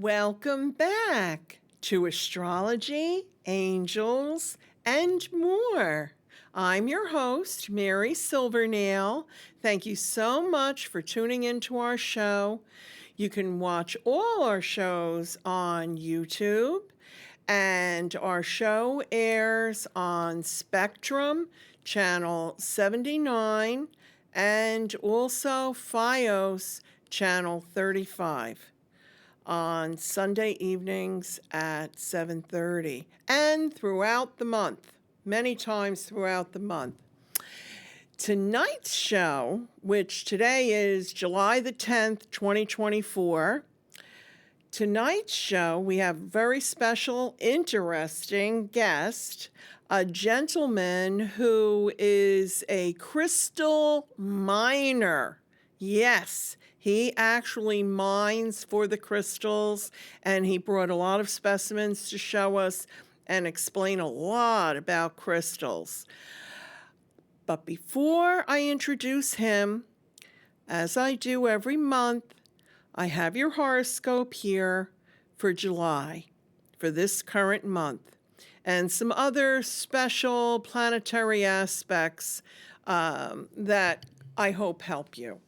Welcome back to Astrology, Angels, and more. I'm your host, Mary Silvernail. Thank you so much for tuning into our show. You can watch all our shows on YouTube, and our show airs on Spectrum, Channel 79, and also FiOS, Channel 35. On Sunday evenings at 7:30 and throughout the month, many times throughout the month. Tonight's show, which today is July the 10th, 2024, tonight's show we have a very special, interesting guest, a gentleman who is a crystal miner. Yes, he actually mines for the crystals, and he brought a lot of specimens to show us and explain a lot about crystals. But before I introduce him, as I do every month, I have your horoscope here for July, for this current month, and some other special planetary aspects that I hope help you.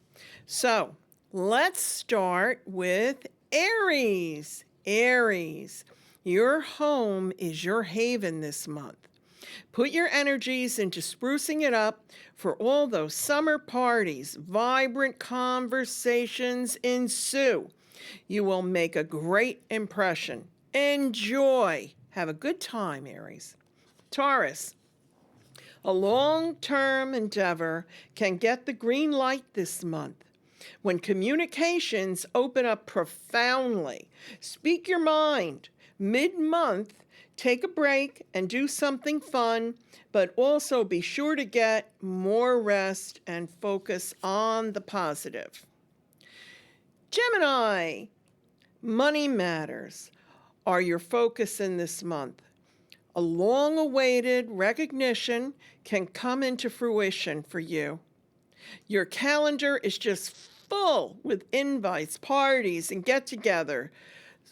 So, let's start with Aries. Aries, your home is your haven this month. Put your energies into sprucing it up for all those summer parties. Vibrant conversations ensue. You will make a great impression. Enjoy. Have a good time, Aries. Taurus, a long-term endeavor can get the green light this month. When communications open up profoundly, speak your mind. Mid-month, take a break and do something fun, but also be sure to get more rest and focus on the positive. Gemini, money matters are your focus in this month. A long-awaited recognition can come into fruition for you. Your calendar is just full with invites, parties, and get-together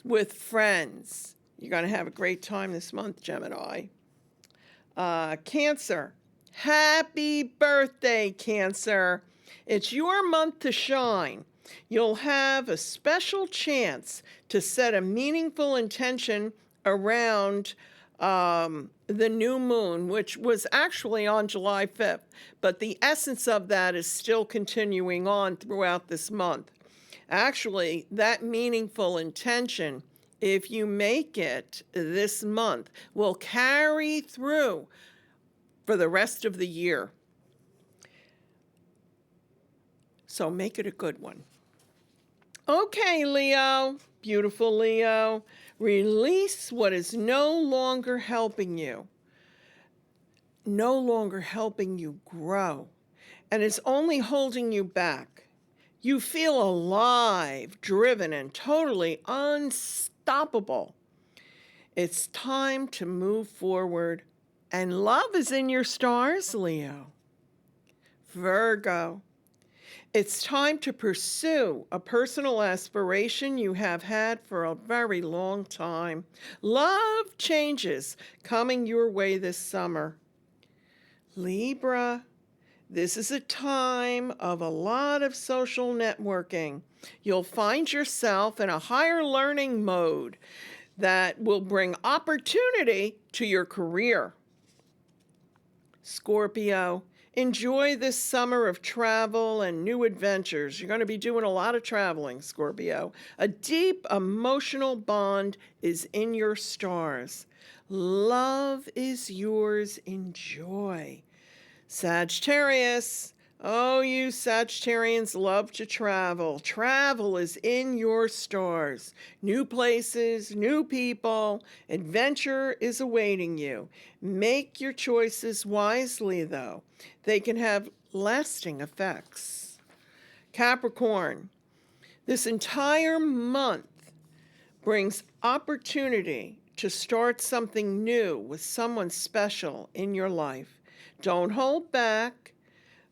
with friends. You're going to have a great time this month, Gemini. Cancer, happy birthday, Cancer. It's your month to shine. You'll have a special chance to set a meaningful intention around the new moon, which was actually on July 5th, but the essence of that is still continuing on throughout this month. Actually, that meaningful intention, if you make it this month, will carry through for the rest of the year. So make it a good one. Okay, Leo, beautiful Leo. Release what is no longer helping you grow, and is only holding you back. You feel alive, driven, and totally unstoppable. It's time to move forward, and love is in your stars, Leo. Virgo, it's time to pursue a personal aspiration you have had for a very long time. Love changes coming your way this summer. Libra, this is a time of a lot of social networking. You'll find yourself in a higher learning mode that will bring opportunity to your career. Scorpio, enjoy this summer of travel and new adventures. You're going to be doing a lot of traveling, Scorpio. A deep emotional bond is in your stars. Love is yours. Enjoy. Sagittarius, oh, you Sagittarians love to travel. Travel is in your stars. New places, new people, adventure is awaiting you. Make your choices wisely, though. They can have lasting effects. Capricorn, this entire month brings opportunity to start something new with someone special in your life. Don't hold back.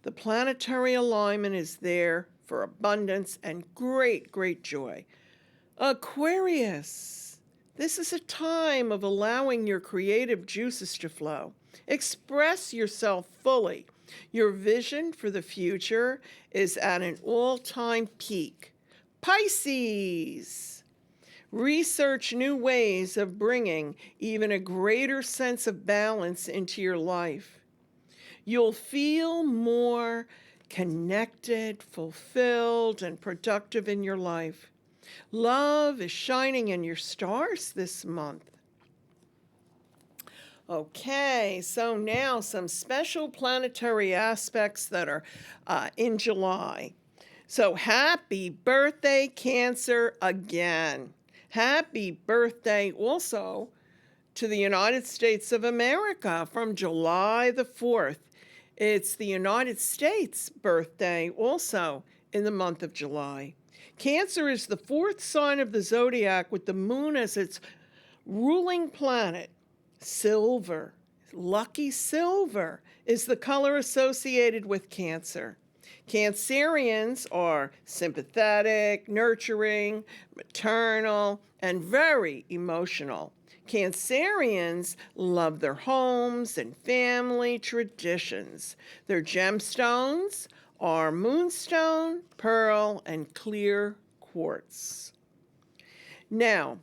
The planetary alignment is there for abundance and great, great joy. Aquarius, this is a time of allowing your creative juices to flow. Express yourself fully. Your vision for the future is at an all-time peak. Pisces, research new ways of bringing even a greater sense of balance into your life. You'll feel more connected, fulfilled, and productive in your life. Love is shining in your stars this month. Okay, so now some special planetary aspects that are in July. So happy birthday, Cancer, again. Happy birthday also to the United States of America from July the 4th. It's the United States birthday also in the month of July. Cancer is the fourth sign of the zodiac with the moon as its ruling planet. Silver, lucky silver, is the color associated with Cancer. Cancerians are sympathetic, nurturing, maternal, and very emotional. Cancerians love their homes and family traditions. Their gemstones are moonstone, pearl, and clear quartz. Now,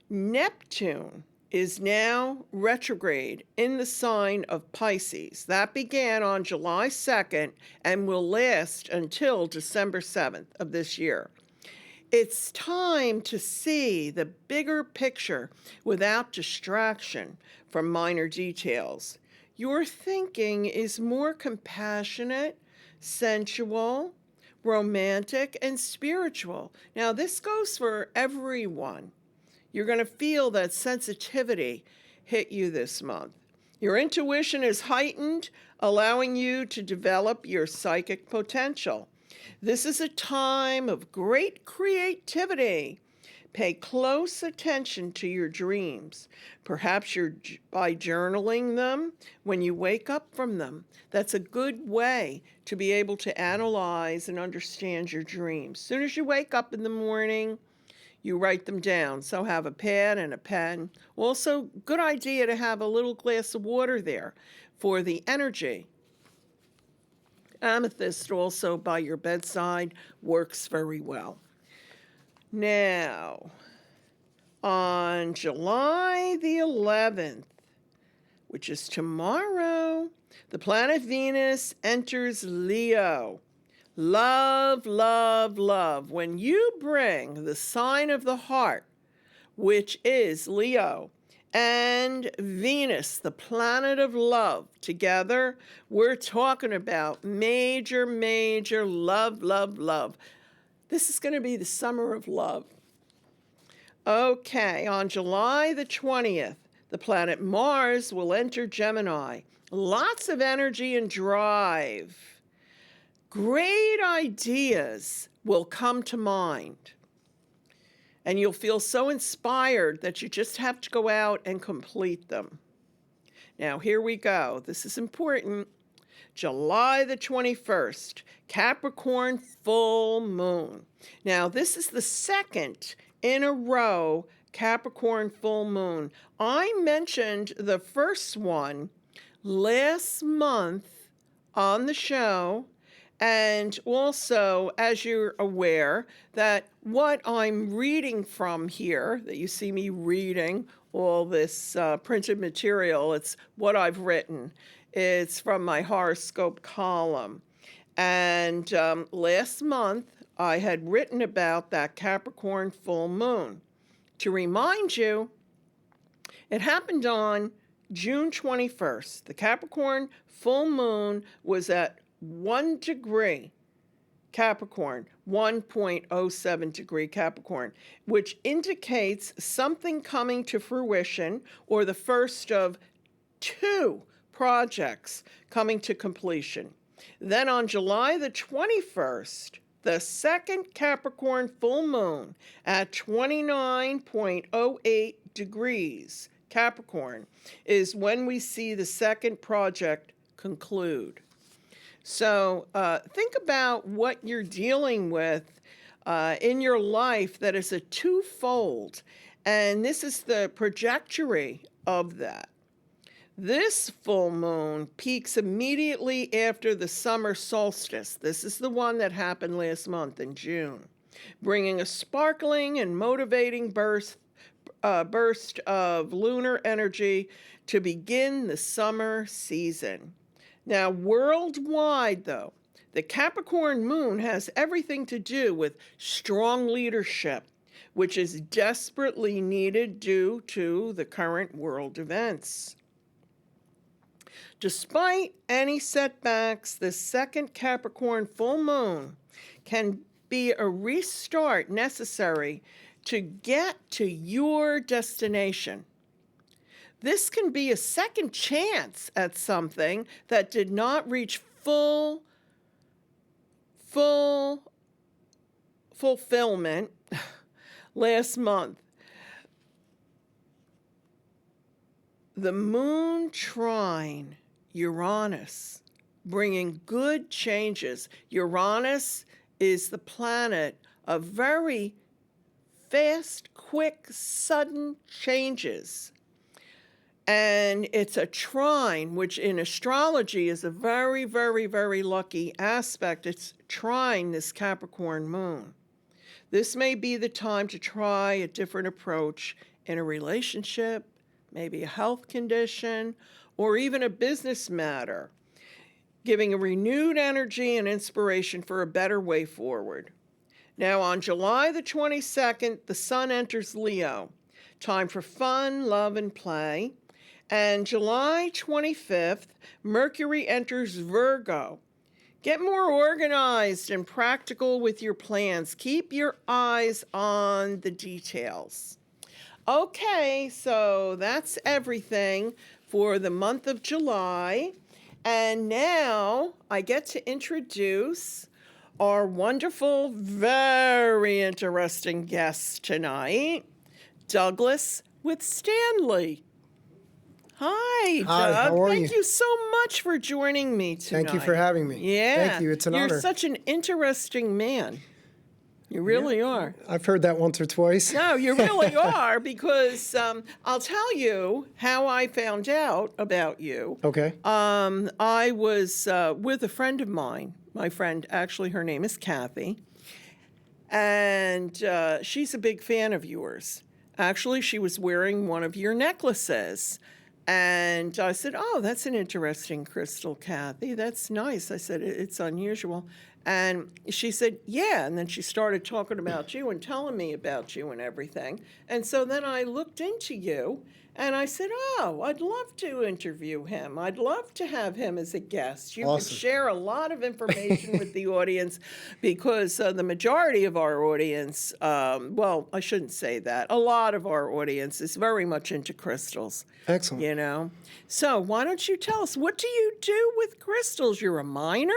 Neptune is now retrograde in the sign of Pisces. That began on July 2nd and will last until December 7th of this year. It's time to see the bigger picture without distraction from minor details. Your thinking is more compassionate, sensual, romantic, and spiritual. Now, this goes for everyone. You're going to feel that sensitivity hit you this month. Your intuition is heightened, allowing you to develop your psychic potential. This is a time of great creativity. Pay close attention to your dreams. Perhaps by journaling them when you wake up from them. That's a good way to be able to analyze and understand your dreams. As soon as you wake up in the morning, you write them down. So have a pad and a pen. Also, good idea to have a little glass of water there for the energy. Amethyst also by your bedside works very well. Now, on July the 11th, which is tomorrow, the planet Venus enters Leo. Love, love, love. When you bring the sign of the heart, which is Leo, and Venus, the planet of love, together, we're talking about major, major love, love, love. This is going to be the summer of love. Okay, on July the 20th, the planet Mars will enter Gemini. Lots of energy and drive. Great ideas will come to mind. And you'll feel so inspired that you just have to go out and complete them. Now, here we go. This is important. July the 21st, Capricorn full moon. Now, this is the second in a row Capricorn full moon. I mentioned the first one last month on the show. And also, as you're aware, that what I'm reading from here, that you see me reading all this printed material, it's what I've written. It's from my horoscope column. And last month, I had written about that Capricorn full moon. To remind you, it happened on June 21st. The Capricorn full moon was at 1 degree Capricorn, 1.07 degree Capricorn, which indicates something coming to fruition or the first of two projects coming to completion. Then on July the 21st, the second Capricorn full moon at 29.08 degrees Capricorn is when we see the second project conclude. So think about what you're dealing with in your life that is a twofold. And this is the trajectory of that. This full moon peaks immediately after the summer solstice. This is the one that happened last month in June, bringing a sparkling and motivating burst of lunar energy to begin the summer season. Now, worldwide, though, the Capricorn moon has everything to do with strong leadership, which is desperately needed due to the current world events. Despite any setbacks, the second Capricorn full moon can be a restart necessary to get to your destination. This can be a second chance at something that did not reach full fulfillment last month. The moon trine Uranus, bringing good changes. Uranus is the planet of very fast, quick, sudden changes. And it's a trine, which in astrology is a very, very, very lucky aspect. It's trine this Capricorn moon. This may be the time to try a different approach in a relationship, maybe a health condition, or even a business matter, giving a renewed energy and inspiration for a better way forward. Now, on July the 22nd, the sun enters Leo, time for fun, love, and play. And July 25th, Mercury enters Virgo. Get more organized and practical with your plans. Keep your eyes on the details. Okay, so that's everything for the month of July. And now I get to introduce our wonderful, very interesting guest tonight, Douglas Withstanley. Hi, Doug. Hi, how are you? Thank you so much for joining me tonight. Thank you for having me. Yeah. Thank you. It's an honor. You're such an interesting man. You really are. I've heard that once or twice. No, you really are, because I'll tell you how I found out about you. Okay. I was with a friend of mine. My friend, actually, her name is Kathy. And she's a big fan of yours. Actually, she was wearing one of your necklaces. And I said, oh, that's an interesting crystal, Kathy. That's nice. I said, it's unusual. And she said, yeah. And then she started talking about you and telling me about you and everything. And so then I looked into you and I said, oh, I'd love to interview him. I'd love to have him as a guest. You Awesome. could share a lot of information with the audience, because the majority of our audience, well, I shouldn't say that. A lot of our audience is very much into crystals. Excellent. You know? So why don't you tell us, what do you do with crystals? You're a miner?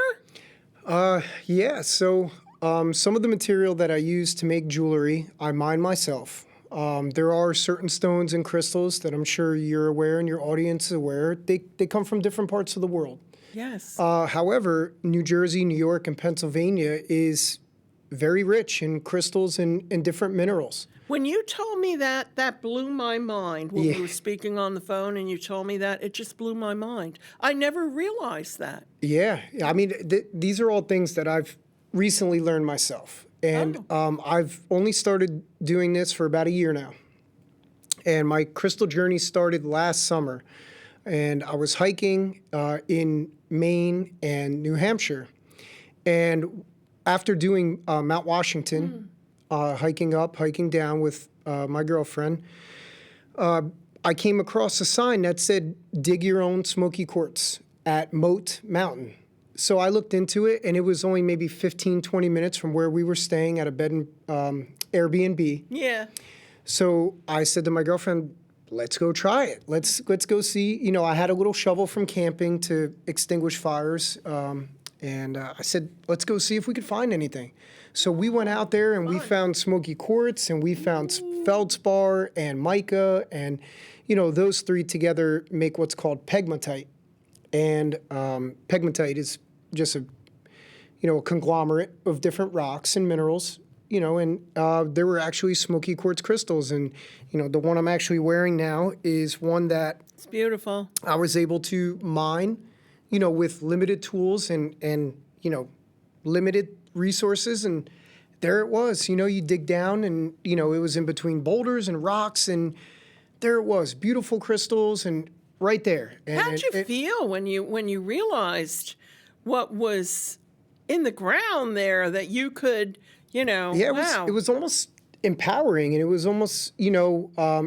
Yeah, so some of the material that I use to make jewelry, I mine myself. There are certain stones and crystals that I'm sure you're aware and your audience is aware. They come from different parts of the world. Yes. However, New Jersey, New York, and Pennsylvania is very rich in crystals and different minerals. When you told me that, that blew my mind. When we were speaking on the phone and you told me that, it just blew my mind. I never realized that. Yeah, I mean, these are all things that I've recently learned myself. And I've only started doing this for about a year now. And my crystal journey started last summer. And I was hiking in Maine and New Hampshire. And after doing Mount Washington, hiking up, hiking down with my girlfriend, I came across a sign that said, dig your own smoky quartz at Moat Mountain. So I looked into it, and it was only maybe 15, 20 minutes from where we were staying at a bed and Airbnb. Yeah. So I said to my girlfriend, let's go try it. Let's go see. You know, I had a little shovel from camping to extinguish fires. And I said, let's go see if we could find anything. So we went out there and we found smoky quartz, and we found feldspar and mica, and, you know, those three together make what's called pegmatite. And pegmatite is just a conglomerate of different rocks and minerals. and there were actually smoky quartz crystals. And, the one I'm actually wearing now is one that It's beautiful. I was able to mine, with limited tools and limited resources. And there it was, you dig down and, it was in between boulders and rocks. And there it was, beautiful crystals and right there. And How'd you feel when you realized what was in the ground there that you could, Yeah, wow. it was almost empowering, and it was almost,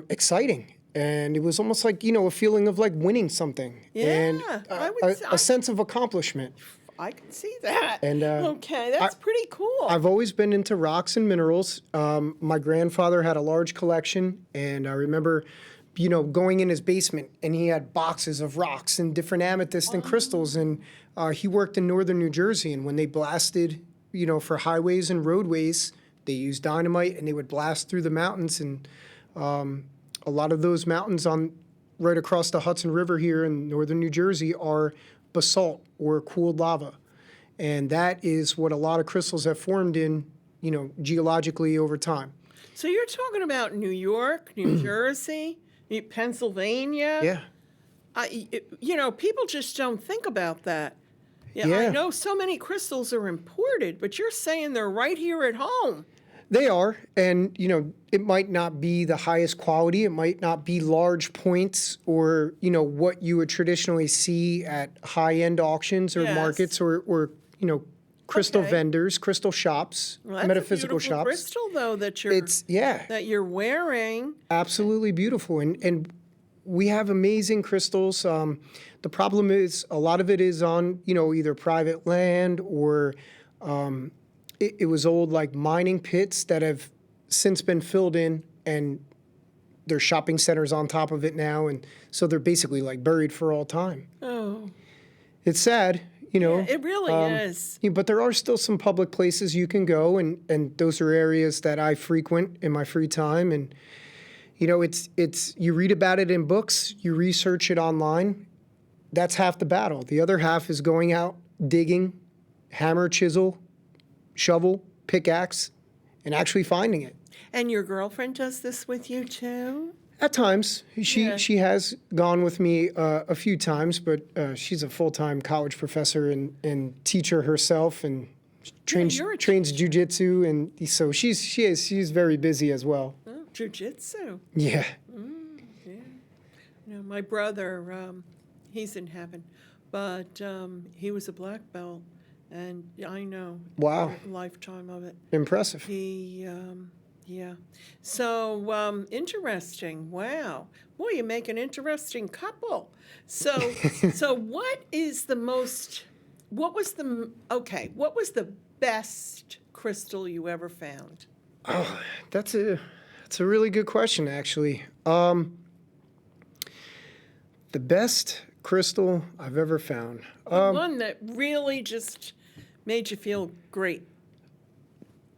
exciting. And it was almost like, a feeling of like winning something. And I would say- a sense of accomplishment. I can see that. And, okay, that's pretty cool. I've always been into rocks and minerals. My grandfather had a large collection, and I remember, going in his basement, and he had boxes of rocks and different amethysts and crystals. And he worked in northern New Jersey, and when they blasted, for highways and roadways, they used dynamite, and they would blast through the mountains. And a lot of those mountains right across the Hudson River here in northern New Jersey are basalt or cooled lava. And that is what a lot of crystals have formed in, geologically over time. So you're talking about New York, New Jersey, Pennsylvania. Yeah. People just don't think about that. I Yeah. know so many crystals are imported, but you're saying they're right here at home. They are. And, it might not be the highest quality. It might not be large points or, what you would traditionally see at high-end auctions or Yes. markets or crystal Okay. vendors, crystal shops, Well, that's metaphysical a beautiful shops. crystal, though, that you're that you're wearing. Absolutely beautiful. And we have amazing crystals. The problem is a lot of it is on, either private land or it was old like mining pits that have since been filled in, and there's shopping centers on top of it now. And so they're basically like buried for all time. Oh, It's sad, it really is. But there are still some public places you can go, and those are areas that I frequent in my free time. And, it's you read about it in books, you research it online. That's half the battle. The other half is going out, digging, hammer, chisel, shovel, pickaxe, and actually finding it. And your girlfriend does this with you, too? At times, Yeah. she has gone with me a few times, but she's a full-time college professor and teacher herself, and trains you're a jujitsu, and so she's very busy as well. Oh, jiu-jitsu. Yeah, My brother, he's in heaven, but he was a black belt, and I know. Wow. A lifetime of it. impressive. Yeah. So interesting. Wow. Boy, you make an interesting couple. So, what was the best crystal you ever found? That's a really good question, actually. The best crystal I've ever found. One that really just made you feel great.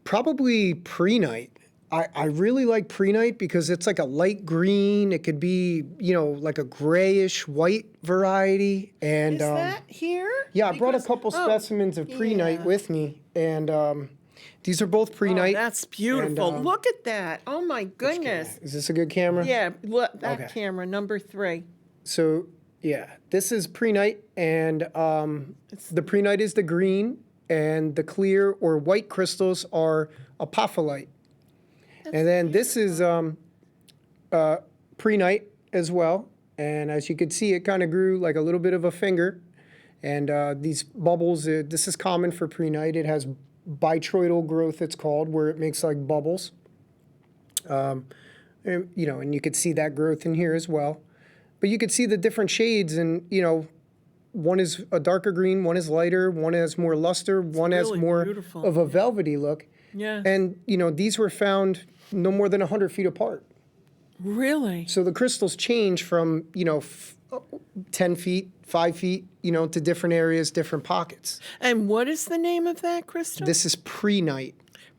Probably prehnite. I really like prehnite because it's like a light green. It could be, like a grayish white variety. And Is that here? yeah, I brought a Because- couple specimens of prehnite yeah. with me, and these are both prehnite. Oh, that's beautiful. And, Look at that. Oh my goodness. Is this a good camera? Yeah, look, that Okay. camera, number 3. So yeah, this is prehnite, and the prehnite is the green, and the clear or white crystals are apophyllite. And then this is prehnite as well. And as you can see, it kind of grew like a little bit of a finger. And these bubbles, this is common for prehnite. It has bitroidal growth, it's called, where it makes like bubbles. And you could see that growth in here as well. But you could see the different shades, and, one is a darker green, one is lighter, one has more luster, one has really more beautiful. of a velvety look. Yeah. And, these were found no more than 100 feet apart. Really? So the crystals change from, 10 feet, 5 feet, to different areas, different pockets. And what is the name of that crystal? This is prehnite.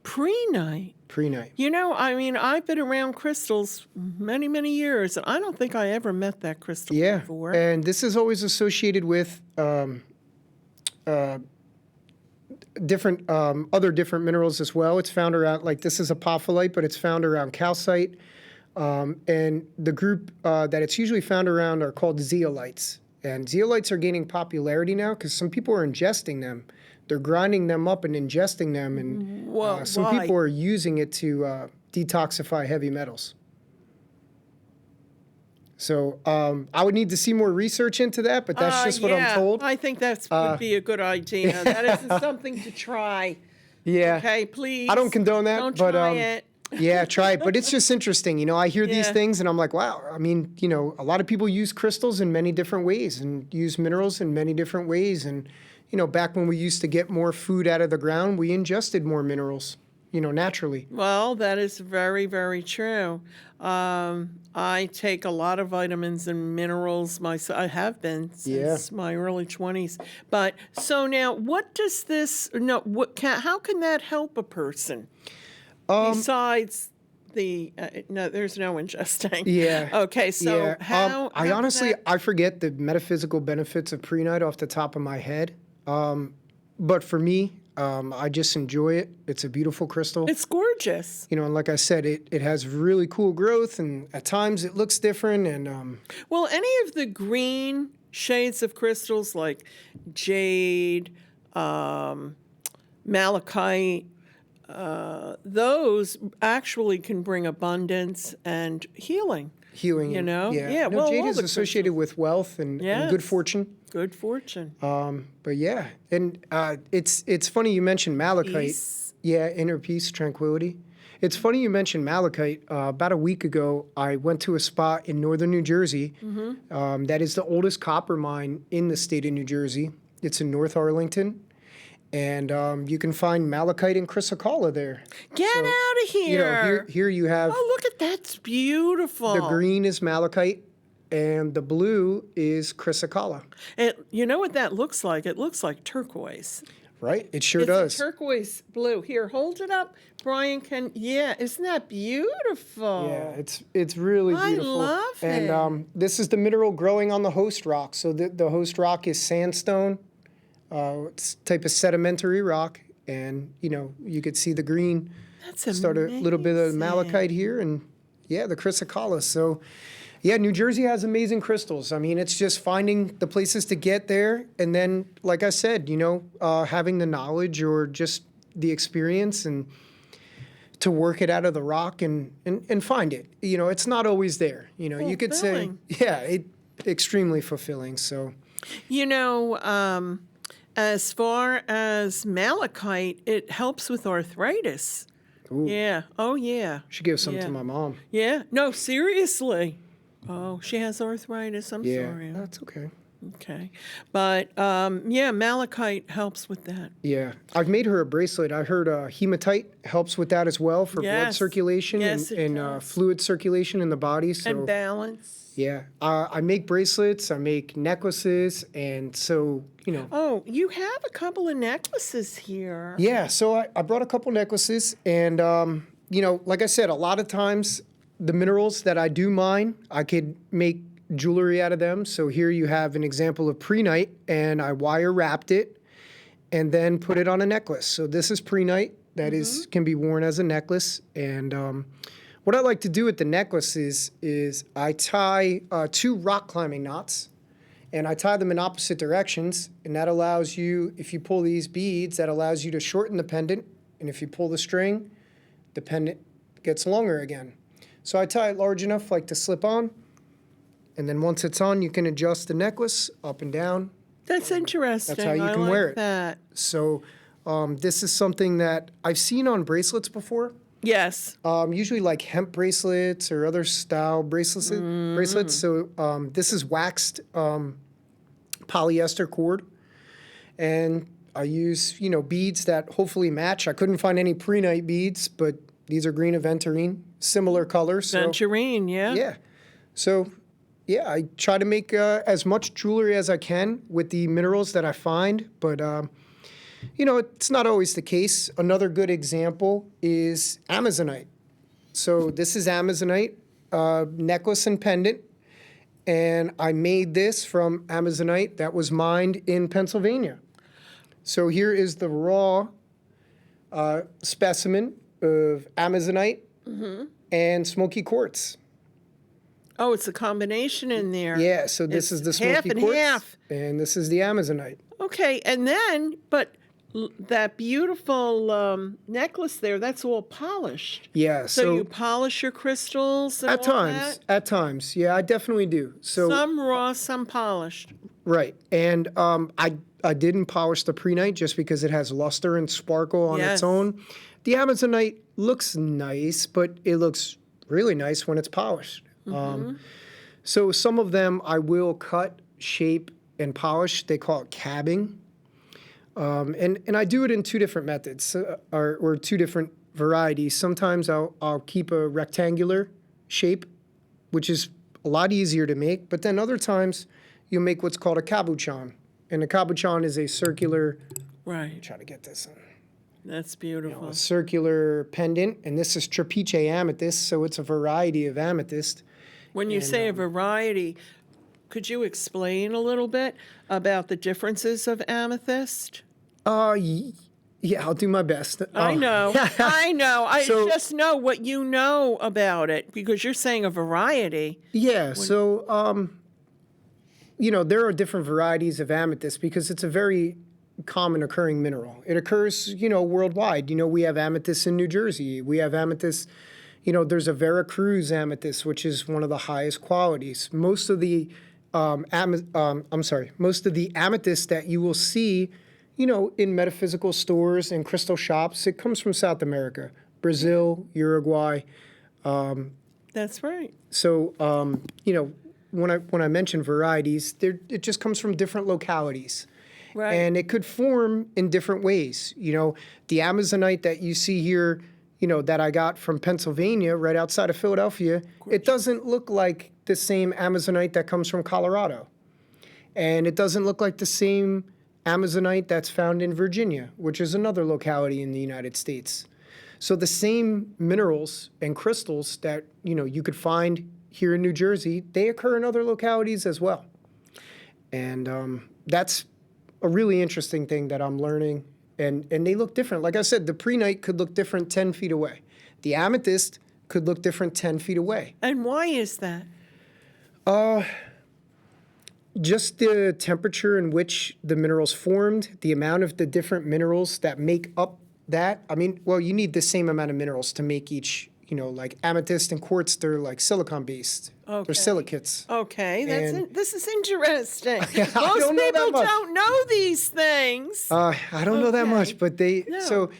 Prehnite. Prehnite. I've been around crystals many, many years, and I don't think I ever met that crystal Yeah. before. And this is always associated with different other different minerals as well. It's found around, like this is apophyllite, but it's found around calcite. And the group that it's usually found around are called zeolites. And zeolites are gaining popularity now because some people are ingesting them. They're grinding them up and ingesting them, and some why? people are using it to detoxify heavy metals. So I would need to see more research into that, but that's just what I'm told. I think that would be a good idea. That is something to try. Yeah. Okay, please. I don't condone that, Don't but try it. yeah, try it. But it's just interesting. You know, I hear these Yeah. things and I'm like, wow. I mean, you know, a lot of people use crystals in many different ways and use minerals in many different ways. And, you know, back when we used to get more food out of the ground, we ingested more minerals, you know, naturally. Well, that is very, very true. I take a lot of vitamins and minerals myself. I have been since my early 20s. But so now, what does this? No, how can that help a person besides the? No, there's no ingesting. Yeah. Okay, so Yeah. how? I how honestly, that- I forget the metaphysical benefits of pre-night off the top of my head. But for me, I just enjoy it. It's a beautiful crystal. it's gorgeous. You know, and like I said, it has really cool growth, and at times it looks different. And Well, any of the green shades of crystals like jade, malachite, those actually can bring abundance and healing. healing. You know? yeah. Yeah, No, well, jade all is the associated with wealth and Yes. good fortune. Good fortune. But yeah, and it's funny you mentioned malachite. Peace. Yeah, inner peace, tranquility. It's funny you mentioned malachite. About a week ago, I went to a spot in northern New Jersey that is the oldest copper mine in the state of New Jersey. It's in North Arlington, and you can find malachite and chrysocolla there. Get out of here. You know, here you have Oh, look at that. It's beautiful. the green is malachite, and the blue is chrysocolla. You know what that looks like? It looks like turquoise. Right? It sure It's does. a turquoise blue. Here, hold it up. Brian can, isn't that beautiful? Yeah, it's really I beautiful. love and it. this is the mineral growing on the host rock. So the host rock is sandstone. It's a type of sedimentary rock, and you know you could see the green. That's Start a little bit of amazing. malachite here, and yeah, the chrysocolla. So yeah, New Jersey has amazing crystals. I mean, it's just finding the places to get there, and then, like I said, you know, having the knowledge or just the experience and to work it out of the rock and find it. You know, it's not always there. You know, you could say, Fulfilling. yeah, extremely fulfilling. So You know, as far as malachite, it helps with arthritis. Ooh. Yeah. Oh, yeah. should give some Yeah. to my mom. Yeah. No, seriously. Oh, she has arthritis. I'm Yeah, sorry. that's okay. Okay. But yeah, malachite helps with that. Yeah, I've made her a bracelet. I heard hematite helps with that as well for blood Yes. circulation Yes, it and does. fluid circulation in the body. So And balance. yeah, I make bracelets, I make necklaces, and so you know. Oh, you have a couple of necklaces here. Yeah, so I brought a couple necklaces, and you know, like I said, a lot of times the minerals that I do mine, I could make jewelry out of them. So here you have an example of pre-night, and I wire wrapped it and then put it on a necklace. So this is pre-night. That is can be worn as a necklace. And what I like to do with the necklaces is I tie 2 rock climbing knots, and I tie them in opposite directions. And that allows you, if you pull these beads, that allows you to shorten the pendant. And if you pull the string, the pendant gets longer again. So I tie it large enough like to slip on. And then once it's on, you can adjust the necklace up and down. That's interesting. That's how you I can like wear it. that. So this is something that I've seen on bracelets before. Yes. Usually like hemp bracelets or other style bracelets. So this is waxed polyester cord. And I use, you know, beads that hopefully match. I couldn't find any pre-night beads, but these are green aventurine, similar color. So Venturine, yeah. yeah. So yeah, I try to make as much jewelry as I can with the minerals that I find, but you know, it's not always the case. Another good example is Amazonite. So this is Amazonite, necklace and pendant, and I made this from Amazonite that was mined in Pennsylvania. So here is the raw specimen of Amazonite and smoky quartz. Oh, it's a combination in there. Yeah, so this is the smoky half and quartz, half. and this is the Amazonite. Okay, and then, but that beautiful necklace there, that's all polished. Yeah, So you polish your crystals and all that? At times, yeah, I definitely do. So Some raw, some polished. right, and I didn't polish the prehnite just because it has luster and sparkle on Yes. its own. The Amazonite looks nice, but it looks really nice when it's polished. So some of them I will cut, shape, and polish. They call it cabbing. And I do it in two different methods, or two different varieties. Sometimes I'll keep a rectangular shape, which is a lot easier to make. But then other times you'll make what's called a cabochon. And a cabochon is a circular, Right. try to get this in, That's beautiful. a circular pendant. And this is trapeche amethyst, so it's a variety of amethyst. When you say a variety, could you explain a little bit about the differences of amethyst? Yeah, I'll do my best. I know. I know. I So- just know what you know about it because you're saying a variety. Yeah, so, there are different varieties of amethyst because it's a very common occurring mineral. It occurs, worldwide. We have amethyst in New Jersey. We have amethyst, there's a Veracruz amethyst, which is one of the highest qualities. Most of the, most of the amethyst that you will see, in metaphysical stores and crystal shops, it comes from South America, Brazil, Uruguay. That's right. So, when I mention varieties, it just comes from different localities. Right. And it could form in different ways. The Amazonite that you see here, that I got from Pennsylvania, right outside of Philadelphia, it doesn't look like the same Amazonite that comes from Colorado. And it doesn't look like the same Amazonite that's found in Virginia, which is another locality in the United States. So the same minerals and crystals that, you could find here in New Jersey, they occur in other localities as well. And that's a really interesting thing that I'm learning. And they look different. Like I said, the prehnite could look different 10 feet away. The amethyst could look different 10 feet away. And why is that? Just the temperature in which the minerals formed, the amount of the different minerals that make up that. You need the same amount of minerals to make each, like amethyst and quartz, they're like silicon-based. Okay. They're silicates. Okay, And- this is interesting. Most don't know that people much. don't know these things. I don't know that Okay. much, but No. so,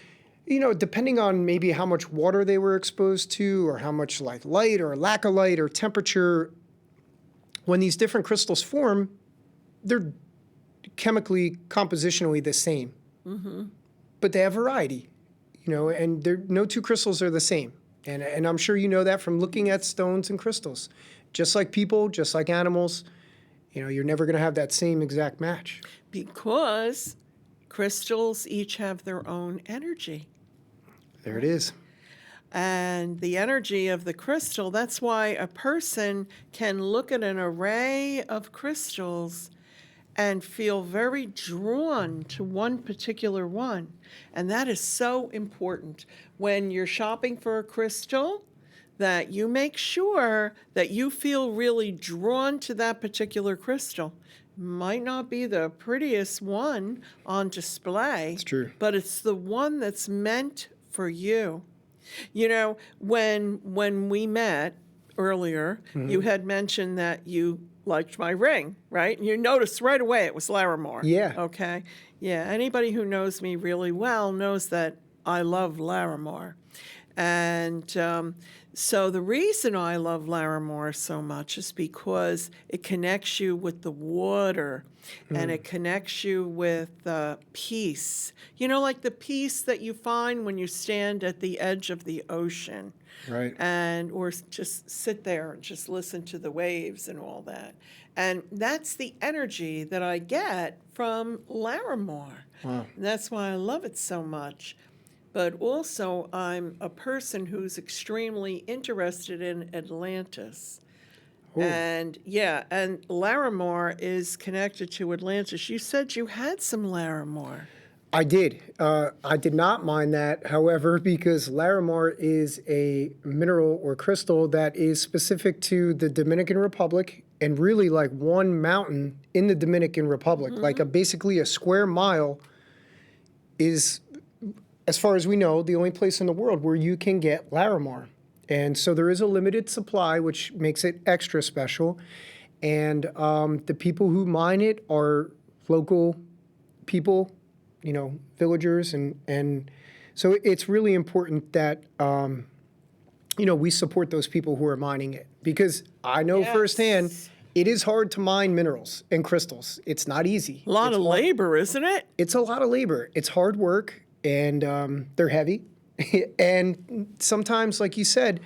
depending on maybe how much water they were exposed to or how much like light or lack of light or temperature, when these different crystals form, they're chemically, compositionally the same. But they have variety, and no two crystals are the same. And I'm sure you know that from looking at stones and crystals. Just like people, just like animals, you're never going to have that same exact match. Because crystals each have their own energy. There it is. And the energy of the crystal, that's why a person can look at an array of crystals and feel very drawn to one particular one. And that is so important. When you're shopping for a crystal, that you make sure that you feel really drawn to that particular crystal. Might not be the prettiest one on display. It's true. But it's the one that's meant for you. When we met earlier, you had mentioned that you liked my ring, right? And you noticed right away it was Larimore. Yeah. Okay. Yeah. Anybody who knows me really well knows that I love Larimore. And so the reason I love Larimore so much is because it connects you with the water and it connects you with peace. Like the peace that you find when you stand at the edge of the ocean. Right. Or just sit there and just listen to the waves and all that. And that's the energy that I get from Larimore. Wow. And that's why I love it so much. But also, I'm a person who's extremely interested in Atlantis. Oh. And Larimore is connected to Atlantis. You said you had some Larimore. I did. I did not mind that, however, because Larimar is a mineral or crystal that is specific to the Dominican Republic and really like one mountain in the Dominican Republic. Like basically a square mile is, as far as we know, the only place in the world where you can get Larimar. And so there is a limited supply, which makes it extra special. And the people who mine it are local people, you know, villagers, and so it's really important that you know, we support those people who are mining it, because I know firsthand it is hard to mine minerals and crystals. It's not easy. A lot of labor, isn't it? It's a lot of labor. It's hard work, and they're heavy. And sometimes, like you said,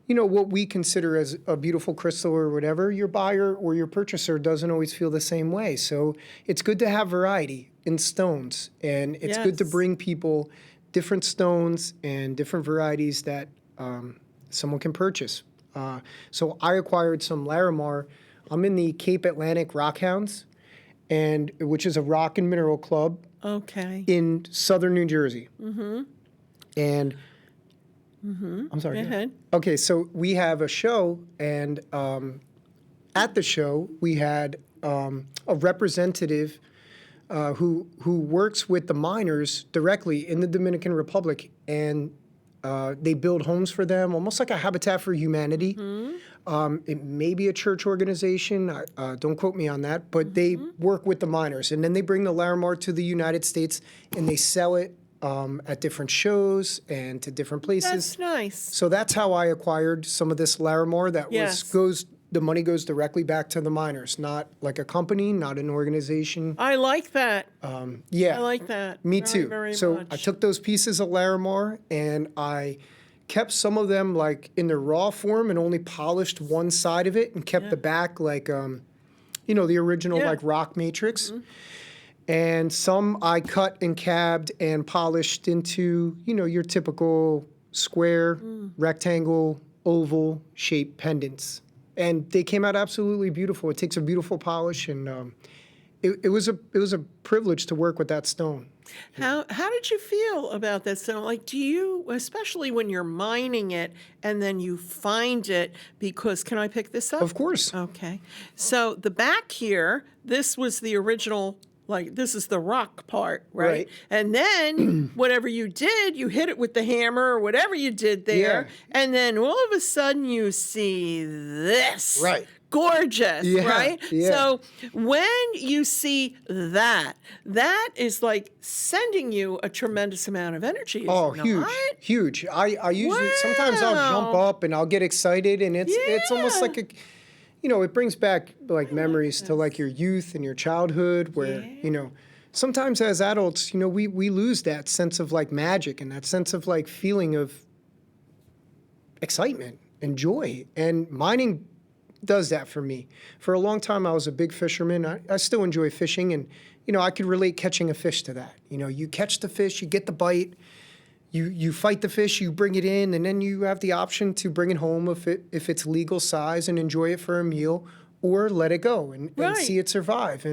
you know, what we consider as a beautiful crystal or whatever, your buyer or your purchaser doesn't always feel the same way. So it's good to have variety in stones, and it's good to bring people different stones and different varieties that someone can purchase. So I acquired some Larimar. I'm in the Cape Atlantic Rockhounds, and which is a rock and mineral club in southern New Jersey. And I'm sorry. Go ahead. Okay, so we have a show, and at the show we had a representative who works with the miners directly in the Dominican Republic, and they build homes for them, almost like a Habitat for Humanity. It may be a church organization. Don't quote me on that, but they work with the miners, and then they bring the Larimar to the United States, and they sell it at different shows and to different places. That's nice. So that's how I acquired some of this Larimar. That the money goes directly back to the miners, not like a company, not an organization. I like that. Yeah. I like that. Me very, too. Very So much. I took those pieces of Larimar and I kept some of them like in their raw form and only polished one side of it and kept the back like, you know, the original like rock matrix. And some I cut and cabbed and polished into, you know, your typical square, rectangle, oval shaped pendants. And they came out absolutely beautiful. It takes a beautiful polish, and it was a privilege to work with that stone. How did you feel about that? So, like, do you, especially when you're mining it and then you find it, because, can I pick this up? Of course. Okay. So the back here, this was the original, like, this is the rock part, right? Right. And then whatever you did, you hit it with the hammer or whatever you did there. Yeah. And then all of a sudden you see this. Right. Gorgeous, Yeah, right? yeah. So when you see that, that is like sending you a tremendous amount of energy. Is Oh, it huge, not? huge. I usually, sometimes I'll jump Wow. up and I'll get excited, and it's almost like a, you know, it brings back like memories to like your youth and your childhood where, you know, sometimes as adults, you know, we lose that sense of like magic and that sense of like feeling of excitement and joy. And mining does that for me. For a long time, I was a big fisherman. I still enjoy fishing, and, you know, I could relate catching a fish to that. You know, you catch the fish, you get the bite, you fight the fish, you bring it in, and then you have the option to bring it home if it's legal size and enjoy it for a meal, or let it go and see it survive.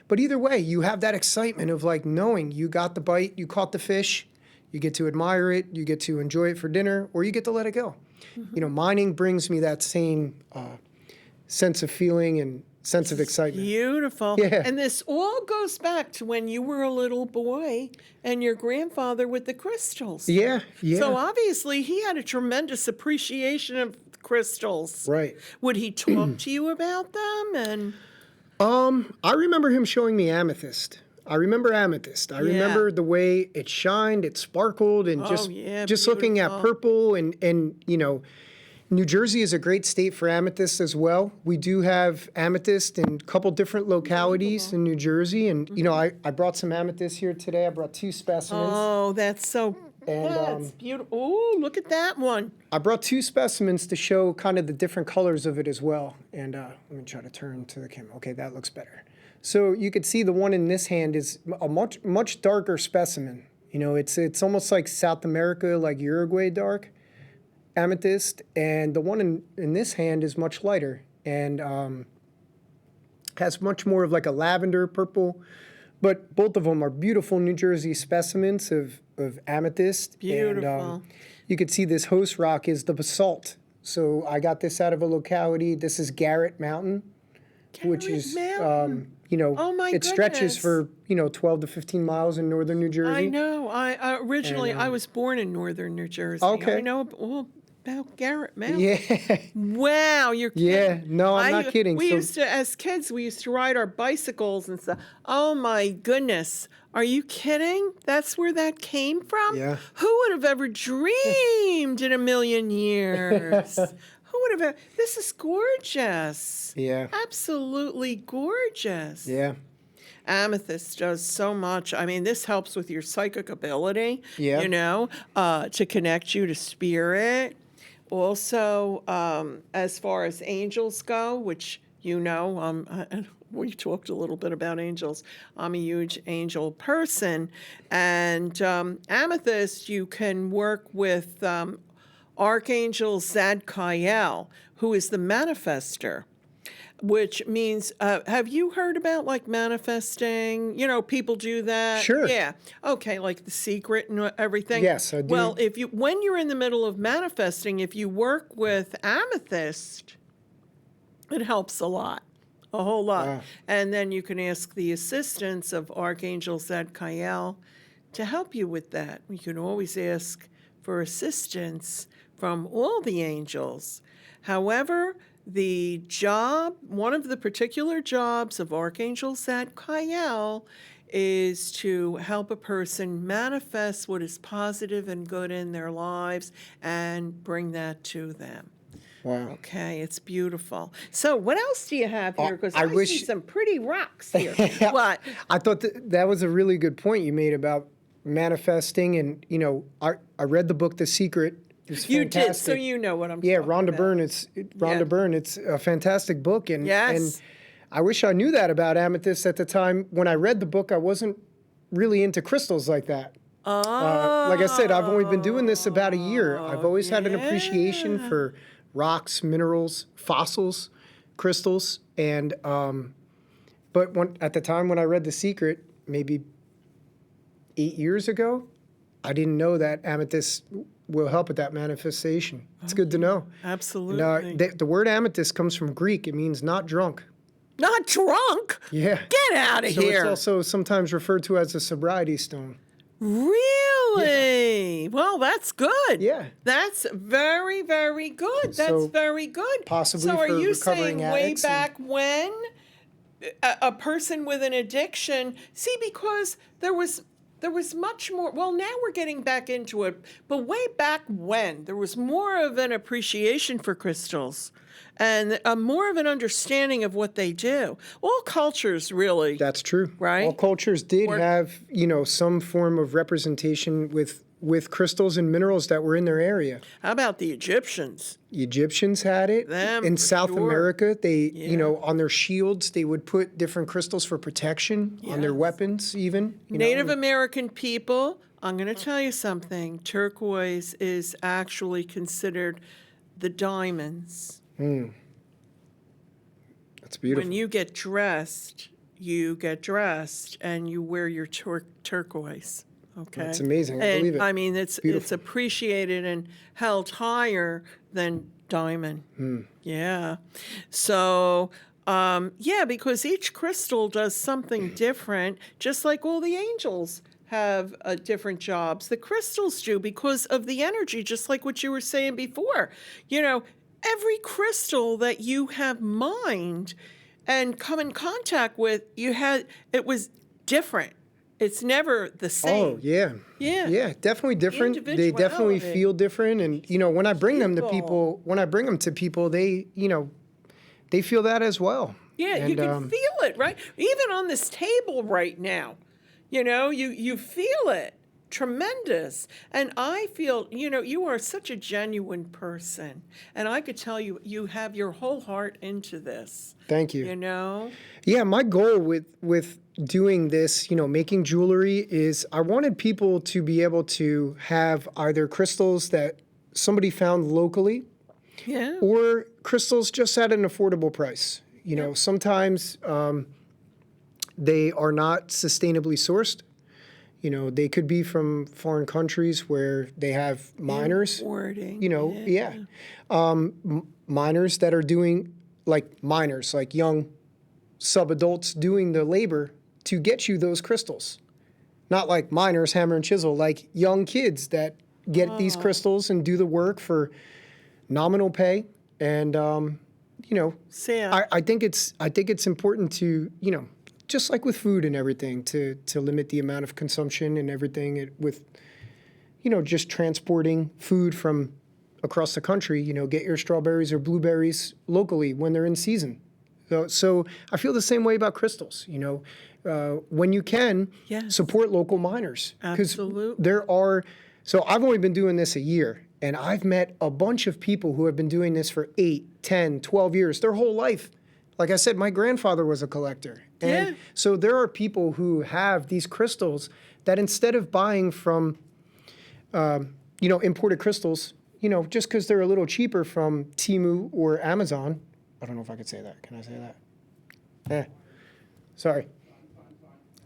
But either way, you have that excitement of like knowing you got the bite, you caught the fish, you get to admire it, you get to enjoy it for dinner, or you get to let it go. You know, mining brings me that same sense of feeling and sense of excitement. Beautiful. Yeah. And this all goes back to when you were a little boy and your grandfather with the crystals. Yeah, yeah. So obviously he had a tremendous appreciation of crystals. Right. Would he talk to you about them? And I remember him showing me amethyst. I remember amethyst. I remember the way it shined, it sparkled, and just looking at purple and you know, New Jersey is a great state for amethyst as well. We do have amethyst in a couple different localities in New Jersey, and you know, I brought some amethyst here today. I brought 2 specimens. oh, that's that's beautiful. Oh, look at that one. I brought 2 specimens to show kind of the different colors of it as well. And let me try to turn to the camera. Okay, that looks better. So you could see the one in this hand is a much darker specimen. You know, it's almost like South America, like Uruguay dark amethyst, and the one in this hand is much lighter and has much more of like a lavender purple But both of them are beautiful New Jersey specimens of amethyst. Beautiful. And you could see this host rock is the basalt. So I got this out of a locality. This is Garrett Mountain, which is, Oh my it stretches goodness. for, 12 to 15 miles in northern New Jersey. I know. I originally And, I was born in northern New Jersey. Okay. I know all about Garrett Mountain. Yeah. Wow, you're kidding. Yeah. No, I'm not kidding. We So- used to, as kids, we used to ride our bicycles and stuff. Oh my goodness. Are you kidding? That's where that came from? Yeah. Who would have ever dreamed in a million years? Who would have? This is gorgeous. Yeah. Absolutely gorgeous. Yeah. Amethyst does so much. I mean, this helps with your psychic ability, Yeah. to connect you to spirit. Also, as far as angels go, which we talked a little bit about angels. I'm a huge angel person. And amethyst, you can work with Archangel Zadkiel, who is the manifester, which means, have you heard about like manifesting? People do that. Sure. Yeah. Okay, like The Secret and everything. Yes, I do. Well, when you're in the middle of manifesting, if you work with amethyst, it helps a lot. A whole lot. Wow. And then you can ask the assistance of Archangel Zadkiel to help you with that. You can always ask for assistance from all the angels. However, one of the particular jobs of Archangel Zadkiel is to help a person manifest what is positive and good in their lives and bring that to them. Wow. Okay, it's beautiful. So what else do you have here? Because I I see wish- some pretty rocks here. What? I thought that was a really good point you made about manifesting. And, I read the book, The Secret. It's You did, so fantastic. you know what I'm Yeah, talking Rhonda about. Byrne. Yeah. Byrne. It's a fantastic book, and Yes. I wish I knew that about amethyst at the time. When I read the book, I wasn't really into crystals like that. Like I said, I've only been doing this about a year. I've always had an appreciation for rocks, minerals, fossils, crystals, and but at the time when I read The Secret, maybe 8 years ago, I didn't know that amethyst will help with that manifestation. It's good to know. Absolutely. And, the word amethyst comes from Greek. It means not drunk. Not drunk? Yeah. Get out of So here. it's also sometimes referred to as a sobriety stone. Really? Well, that's good. Yeah. That's very, very good. That's So, very good. possibly So are for you recovering saying way addicts and- back when a person with an addiction, because there was much more, well, now we're getting back into it, but way back when there was more of an appreciation for crystals and more of an understanding of what they do. All cultures really. That's true. Right? All cultures did Or- have, some form of representation with crystals and minerals that were in their area. How about the Egyptians? The Egyptians had it. Them, in for South sure. America, they, Yeah. on their shields, they would put different crystals for protection on their Yes. weapons even. Native American people, I'm going to tell you something. Turquoise is actually considered the diamonds. That's beautiful. When you get dressed and you wear your turquoise. Okay. That's amazing. I And, believe it. I mean, it's Beautiful. appreciated and held higher than diamond. Yeah. So, because each crystal does something different, just like all the angels have different jobs. The crystals do because of the energy, just like what you were saying before. Every crystal that you have mined and come in contact with, it was different. It's never the same. Oh, yeah. Yeah. Yeah, definitely different. They definitely Individuality. feel different. And, when I bring them to People. people, they, they feel that as well. Yeah, And, you can feel it, right? Even on this table right now, you feel it. Tremendous. And I feel, you are such a genuine person. And I could tell you have your whole heart into this. Thank you. Yeah, my goal with doing this, making jewelry is I wanted people to be able to have either crystals that somebody found locally Yeah. or crystals just at an affordable price. Sometimes they are not sustainably sourced. You know, they could be from foreign countries where they have miners. Importing, You know, yeah. Miners that are doing, like miners, like young sub-adults doing the labor to get you those crystals. Not like miners, hammer and chisel, like young kids that get these crystals and do the work for nominal pay. And, you know, Sad. I think it's important to, you know, just like with food and everything, to limit the amount of consumption and everything with, you know, just transporting food from across the country. You know, get your strawberries or blueberries locally when they're in season. So I feel the same way about crystals. You know, when you can, Yes. support local miners. Absolutely. There are, so I've only been doing this a year, and I've met a bunch of people who have been doing this for 8, 10, 12 years, their whole life. Like I said, my grandfather was a collector. And so there are people who have these crystals that instead of buying from, you know, imported crystals, you know, just because they're a little cheaper from Temu or Amazon. I don't know if I could say that. Can I say that? Sorry.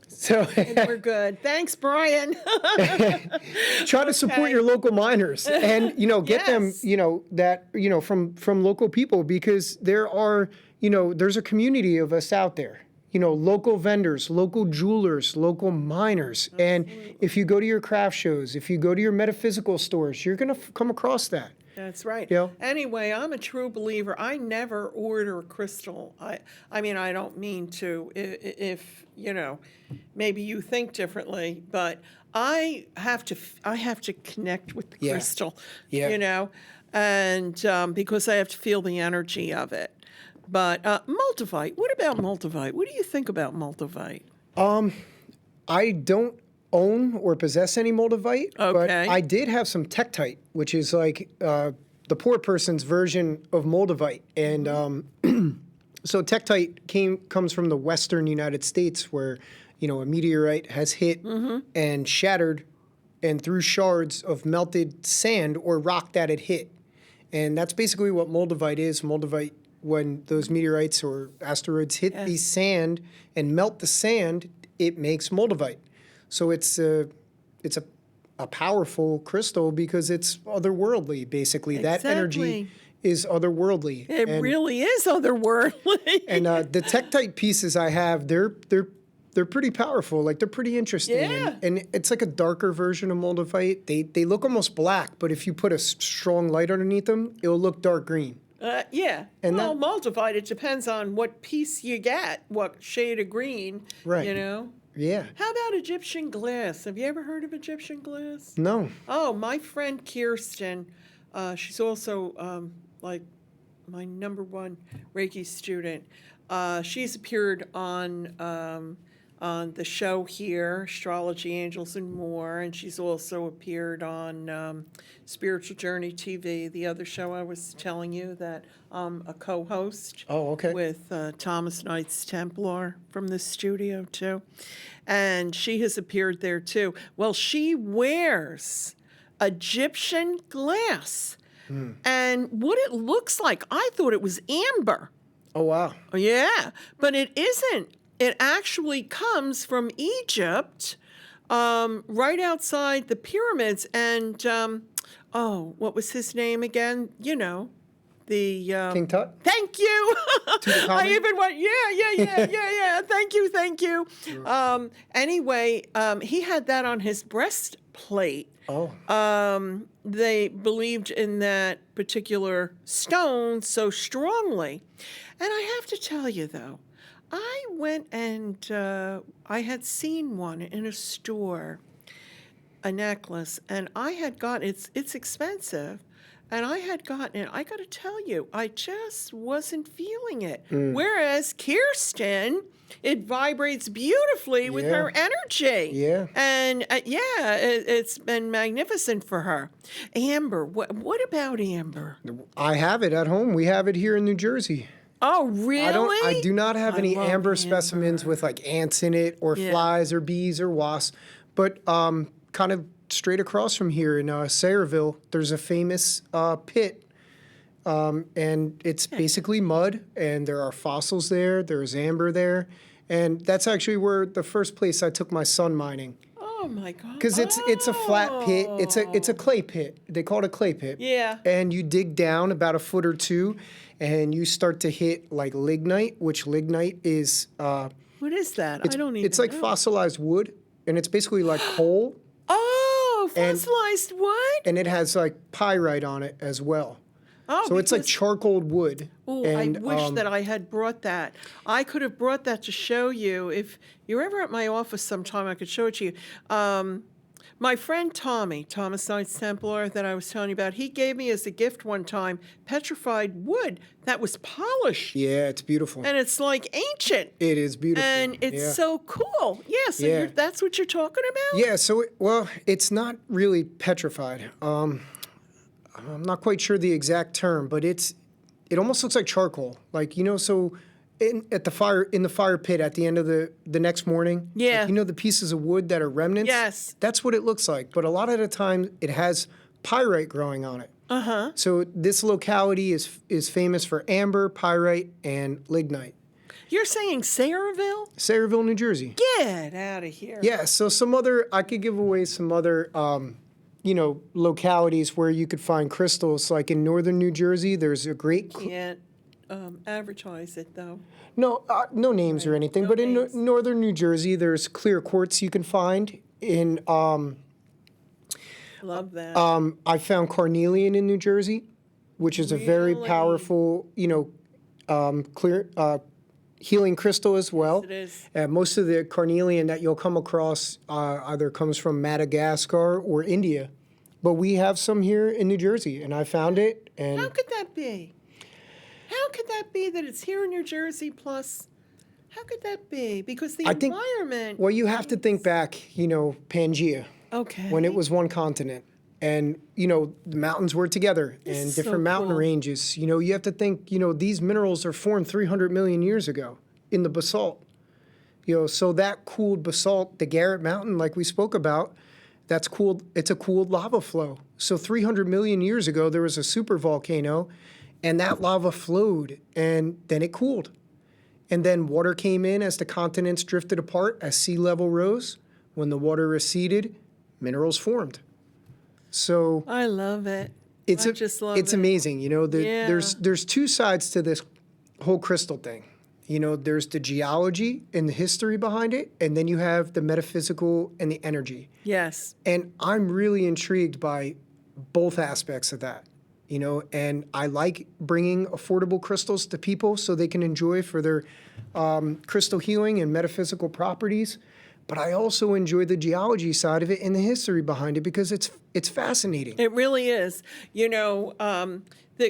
So We're good. Thanks, Brian. try to support your local miners and, you know, get them, you know, that, you know, from local people, because there are, you know, there's a community of us out there, you know, local vendors, local jewelers, local miners. And if you go to your craft shows, if you go to your metaphysical stores, you're going to come across that. That's right. Yeah. Anyway, I'm a true believer. I never order a crystal. I mean, I don't mean to. If you know, maybe you think differently, but I have to connect with the crystal. Yeah. You know, and because I have to feel the energy of it. But multivite. What about multivite? What do you think about multivite? I don't own or possess any moldavite, but Okay. I did have some tektite, which is like the poor person's version of moldavite. And so tektite comes from the western United States, where, you know, a meteorite has hit and shattered and threw shards of melted sand or rock that it hit. And that's basically what moldavite is. Moldavite, when those meteorites or asteroids hit the sand and melt the sand, it makes moldavite. So it's a powerful crystal because it's otherworldly, basically. That energy is otherworldly. It really is otherworldly. And the tektite pieces I have, they're pretty powerful. Like, they're pretty interesting. Yeah. And it's like a darker version of moldavite. They look almost black, but if you put a strong light underneath them, it'll look dark green. Yeah. And well, multivite, it depends on what piece you get, what shade of green, Right. you know. Yeah. How about Egyptian glass? Have you ever heard of Egyptian glass? No. Oh, my friend Kirsten, she's also like my number one Reiki student. She's appeared on the show here, Astrology, Angels, and More, and she's also appeared on Spiritual Journey TV, the other show I was telling you that I'm a co-host. Oh, okay. With Thomas Knights Templar from the studio, too. And she has appeared there, too. Well, she wears Egyptian glass. And what it looks like, I thought it was amber. Oh, wow. Yeah, but it isn't. It actually comes from Egypt, right outside the pyramids. And, what was his name again? You know, the... King Tut? Thank you. Tutankhamun? I even went, yeah. Thank you. Anyway, he had that on his breastplate. Oh. They believed in that particular stone so strongly. And I have to tell you, though, I went and I had seen one in a store, a necklace, and I had gotten, it's expensive, and I had gotten it. I got to tell you, I just wasn't feeling it. Whereas Kirsten, it vibrates beautifully with her energy. Yeah. And it's been magnificent for her. Amber, what about amber? I have it at home. We have it here in New Jersey. Oh, really? I do not have any love amber specimens with like ants in it or flies or bees or wasps, but kind of straight across from here in Sayreville, there's a famous pit, and it's basically mud, and there are fossils there. There's amber there, And that's actually where the first place I took my son mining. Oh my God. Because it's a flat pit. It's a clay pit. They call it a clay pit. Yeah. And you dig down about a foot or two, and you start to hit like lignite, which lignite is What is that? I don't even it's like know. fossilized wood, and it's basically like coal, Oh, fossilized wood? and it has like pyrite on it as well. Oh, So it's like because- charcoal wood. Oh, and, I wish that I had brought that. I could have brought that to show you. If you're ever at my office sometime, I could show it to you. My friend Tommy, Thomas Knights Templar, that I was telling you about, he gave me as a gift one time petrified wood that was polished. Yeah, it's beautiful. And it's like ancient. It is beautiful. And it's so cool. Yeah, so Yeah. that's what you're talking about? Yeah, so, it's not really petrified. I'm not quite sure the exact term, but it almost looks like charcoal. Like, so in the fire pit at the end of the next morning. Yeah. Like, the pieces of wood that are remnants? Yes. That's what it looks like. But a lot of the time, it has pyrite growing on it. Uh-huh. So this locality is famous for amber, pyrite, and lignite. You're saying Sayreville? Sayreville, New Jersey. Get out of here. Yeah, so I could give away some other, localities where you could find crystals. Like in northern New Jersey, there's a great... Can't advertise it, though. No names or anything, No but in names. northern New Jersey, there's clear quartz you can find. Love that. I found carnelian in New Jersey, which is a very Really? powerful, clear healing crystal as well. Yes, it is. Most of the carnelian that you'll come across either comes from Madagascar or India, but we have some here in New Jersey, and I found it. And How could that be? How could that be that it's here in New Jersey plus? How could that be? Because the I think- environment. well, you have to think back, Pangea, Okay. when it was one continent. And, the mountains were together This and is so different mountain cool. ranges. You have to think, these minerals are formed 300 million years ago in the basalt. So that cooled basalt, the Garrett Mountain, like we spoke about, that's cooled. It's a cooled lava flow. So 300 million years ago, there was a super volcano, and that lava flowed, and then it cooled. And then water came in as the continents drifted apart, as sea level rose. When the water receded, minerals formed. So I love it. it's just love it's it. amazing. Yeah. There's two sides to this whole crystal thing. There's the geology and the history behind it, and then you have the metaphysical and the energy. Yes. And I'm really intrigued by both aspects of that. And I like bringing affordable crystals to people so they can enjoy for their crystal healing and metaphysical properties. But I also enjoy the geology side of it and the history behind it because it's fascinating. It really is. The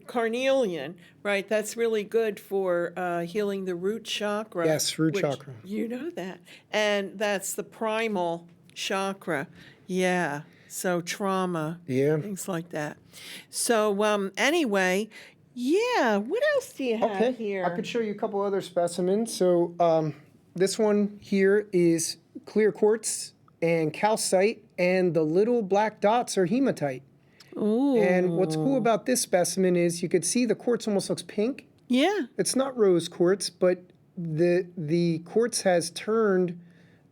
carnelian, right? That's really good for healing the root chakra. Yes, root which- chakra. You know that. And that's the primal chakra. Yeah. So trauma. Yeah. Things like that. So anyway, yeah. What else do you have here? I could show you a couple other specimens. So this one here is clear quartz and calcite, and the little black dots are hematite. Ooh. And what's cool about this specimen is you could see the quartz almost looks pink. Yeah. It's not rose quartz, but the quartz has turned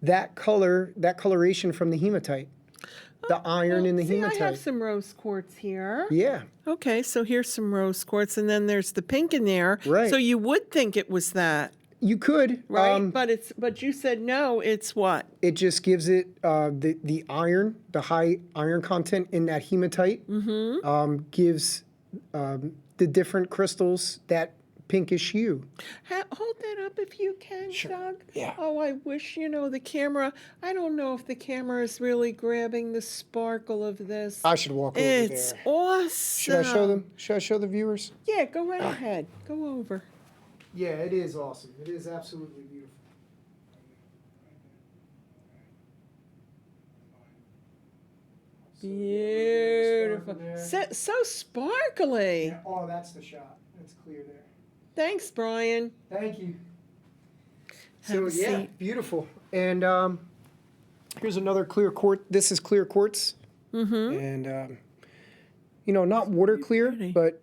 that coloration from the hematite, the iron in the See, hematite. I have some rose quartz here. Yeah, Okay, so here's some rose quartz, and then there's the pink in there. Right. So you would think it was that, you could. right? But you said no. It's what? It just gives it the iron, the high iron content in that hematite, gives the different crystals that pinkish hue. Hold that up if you can, Doug. Yeah. Oh, I wish, the camera. I don't know if the camera is really grabbing the sparkle of this. I should walk over It's there. awesome. Should I show them? Should I show the viewers? Yeah, go right ahead. Go over. Yeah, it is awesome. It is absolutely beautiful. Beautiful. there. So sparkly. Oh, that's the shot. It's clear there. Thanks, Brian. Thank you. Have So a yeah, seat. beautiful. And here's another clear quartz. This is clear quartz. And not water clear, pretty. but,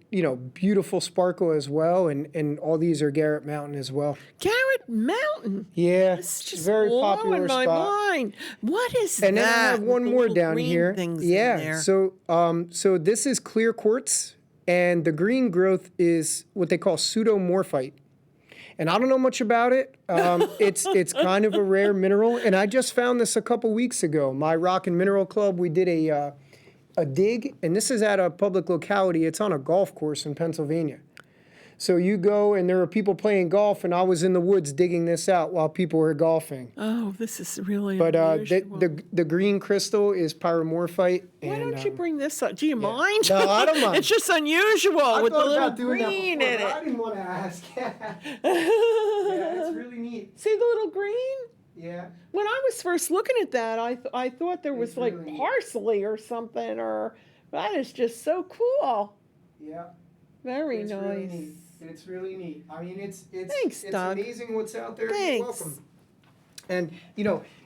beautiful sparkle as well. And all these are Garrett Mountain as well. Garrett Mountain. Yeah, It's just very blowing popular my spot. mind. What is that? And then I have one with the more little down green here. Things in Yeah, there? so this is clear quartz, and the green growth is what they call pseudomorphite. And I don't know much about it. It's kind of a rare mineral, and I just found this a couple weeks ago. My Rock and Mineral Club, we did a dig, and this is at a public locality. It's on a golf course in Pennsylvania. So you go, and there are people playing golf, and I was in the woods digging this out while people were golfing. Oh, this is really But unusual. the green crystal is pyromorphite. Why don't you bring this up? Do you mind? No, I don't mind. It's just unusual I with the thought little about doing that green before, in but it. I didn't want to ask. Yeah, it's really neat. See the little green? Yeah. When I was first looking at that, I thought there was It's like really neat. parsley or something, or that is just so cool. Yeah. Very It's nice. really neat. It's really neat. I mean, it's Thanks, it's Doug. amazing what's out there. Thanks. You're welcome. And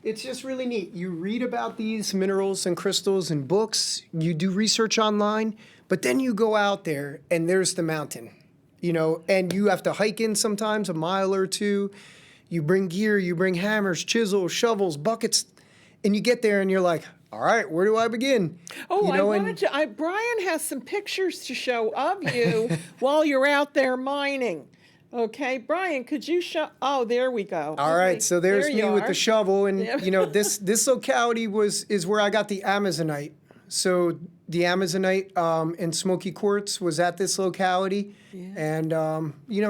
it's just really neat. You read about these minerals and crystals in books. You do research online, but then you go out there and there's the mountain. And you have to hike in sometimes a mile or two. You bring gear, you bring hammers, chisels, shovels, buckets, and you get there and you're like, all right, where do I begin? Oh, Brian has some pictures to show of you while you're out there mining. Okay, Brian, could you show? Oh, there we go. All right, so there's there me you with are. the shovel, and Yeah. this locality is where I got the Amazonite. So the Amazonite and smoky quartz was at this locality, and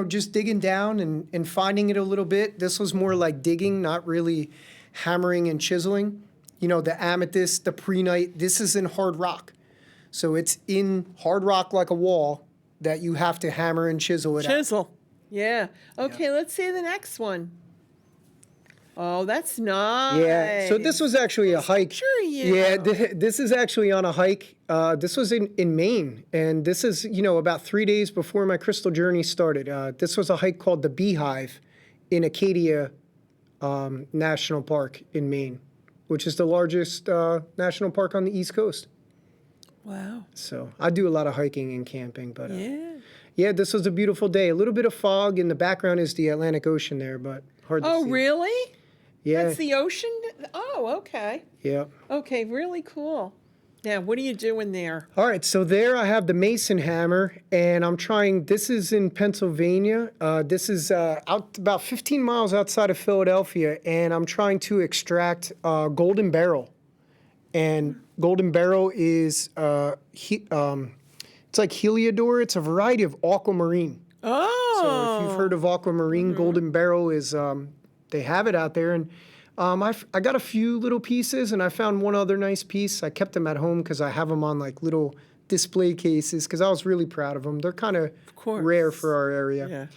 just digging down and finding it a little bit. This was more like digging, not really hammering and chiseling. The amethyst, the prehnite, this is in hard rock. So it's in hard rock like a wall that you have to hammer and chisel it out. Chisel. Yeah. Okay, let's see the next one. Oh, that's nice. Yeah, so this was actually a hike. Sure, Yeah, this is actually on a hike. This was in Maine, and this is, about 3 days before my crystal journey started. This was a hike called the Beehive in Acadia National Park in Maine, which is the largest national park on the East Coast. Wow. So I do a lot of hiking and camping, but Yeah. this was a beautiful day. A little bit of fog in the background is the Atlantic Ocean there, but hard to see. Oh, really? Yeah. That's the ocean? Oh, okay. Yeah. Okay, really cool. Now, what are you doing there? All right, so there I have the Mason hammer, and I'm trying, this is in Pennsylvania. This is out about 15 miles outside of Philadelphia, and I'm trying to extract golden beryl. And golden beryl is, it's like heliodor. It's a variety of aquamarine. Oh. So if you've heard of aquamarine, golden beryl is, they have it out there. And I got a few little pieces, and I found one other nice piece. I kept them at home because I have them on like little display cases because I was really proud of them. They're kind of course. rare for our area.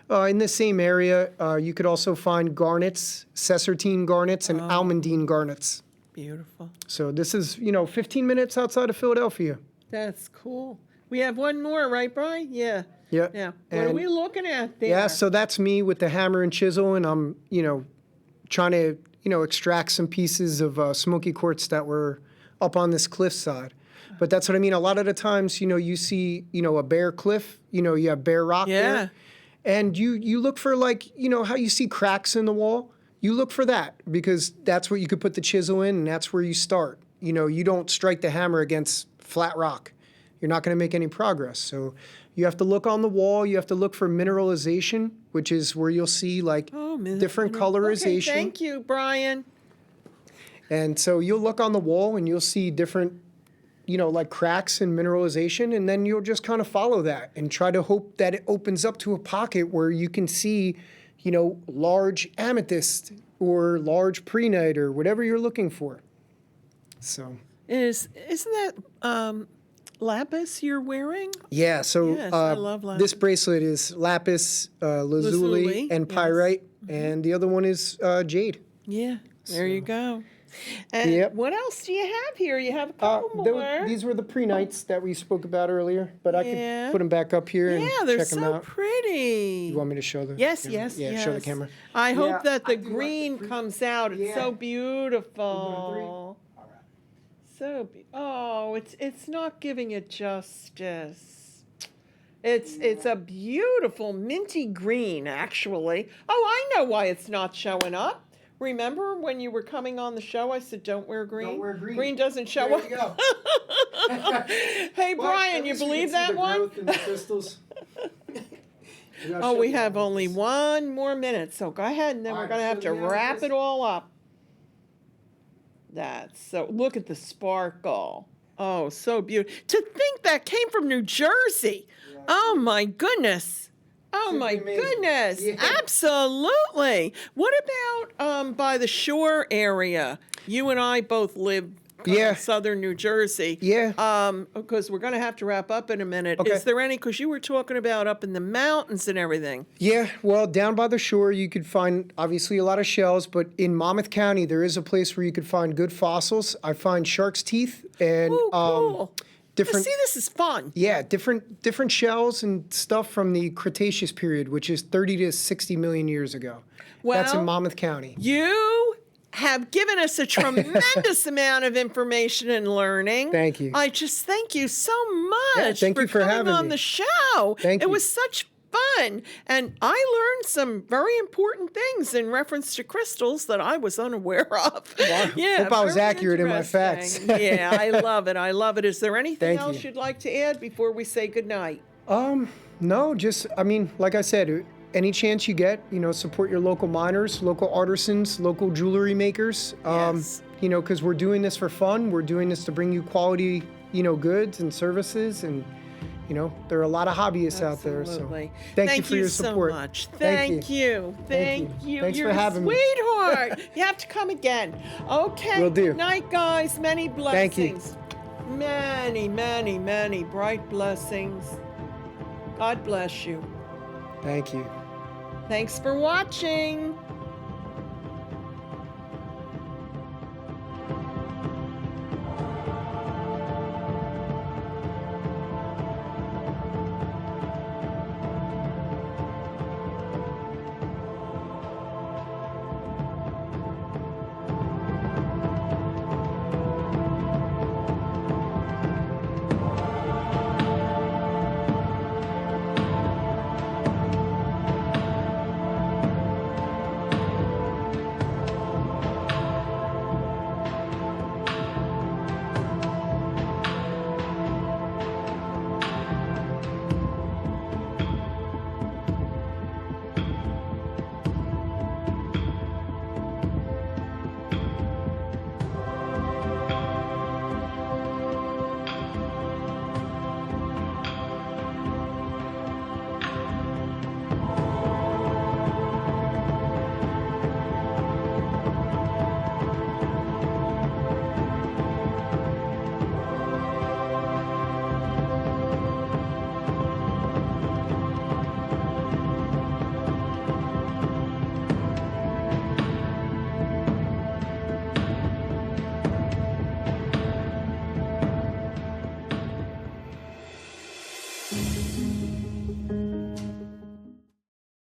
Yeah. In the same area, you could also find garnets, Cesartine garnets, and almandine garnets. Beautiful. So this is, 15 minutes outside of Philadelphia. That's cool. We have one more, right, Brian? Yeah. Yeah. Yeah. What are And- we looking at there? Yeah, so that's me with the hammer and chisel, and I'm, trying to, extract some pieces of smoky quartz that were up on this cliffside. But that's what I mean. A lot of the times, you see, a bare cliff, you have bare rock there. And you look for like, how you see cracks in the wall? You look for that because that's where you could put the chisel in and that's where you start. You don't strike the hammer against flat rock. You're not going to make any progress. So you have to look on the wall. You have to look for mineralization, which is where you'll see like different colorization. Okay, thank you, Brian. And so you'll look on the wall and you'll see different, like cracks and mineralization, and then you'll just kind of follow that and try to hope that it opens up to a pocket where you can see, large amethyst or large prehnite or whatever you're looking for. So Isn't that lapis you're wearing? yeah, so Yes, I love lapis. this bracelet is lapis lazuli Lazuli, and yes. pyrite, and the other one is jade. Yeah. There you go. And Yep. what else do you have here? You have a couple more. These were the prehnites that we spoke about earlier, but I Yeah. could put them back up here and Yeah, they're check them so out. pretty. You want me to show them? Yes, yes, Yeah, yes. show the camera. I Yeah, hope that I the do like the green green. comes out. It's Yeah. so All beautiful. right. It's not giving it justice. It's a beautiful minty green, actually. Oh, I know why it's not showing up. Remember when you were coming on the show, I said, don't wear green? Don't wear green. Green doesn't show There up. you go. Hey, Well, Brian, at you least we believe can see that the one? growth in the crystals. Oh, we have only 1 more minute, so go ahead, and then All we're right, going to have so to the wrap amethyst- it all up. Look at the sparkle. Oh, so beautiful. To think that came from New Jersey. Yeah. Oh, my goodness. Oh, Simply my amazing. goodness. Yeah. Absolutely. What about by the shore area? You and I both live in southern New Jersey. Yeah. Because we're going to have to wrap up in a minute. Okay. Is there any, because you were talking about up in the mountains and everything. Yeah, well, down by the shore, you could find obviously a lot of shells, but in Monmouth County, there is a place where you could find good fossils. I find shark's teeth and Oh, cool. different. See, this is fun. Yeah, different shells and stuff from the Cretaceous period, which is 30 to 60 million years ago. That's in Well, Monmouth County. You have given us a tremendous amount of information and learning. Thank you. I just thank you so much thank you for coming having on me. the show. Thank It you. was such fun. And I learned some very important things in reference to crystals that I was unaware of. Well, Yeah, hope I was very accurate in my facts. interesting. Yeah, I love it. I love it. Is there anything Thank else you. you'd like to add before we say goodnight? No, just, I mean, like I said, any chance you get, support your local miners, local artisans, local jewelry makers. Yes. Because we're doing this for fun. We're doing this to bring you quality, goods and services. And, there are a lot of hobbyists out there. So Absolutely. thank you for your so support. much. Thank Thank you. Thank you. Thanks You're for having me. a sweetheart. You have to come again. Okay. Will do. Good night, guys. Many blessings. Thank you. Many, many, many bright blessings. God bless you. Thank you. Thanks for watching.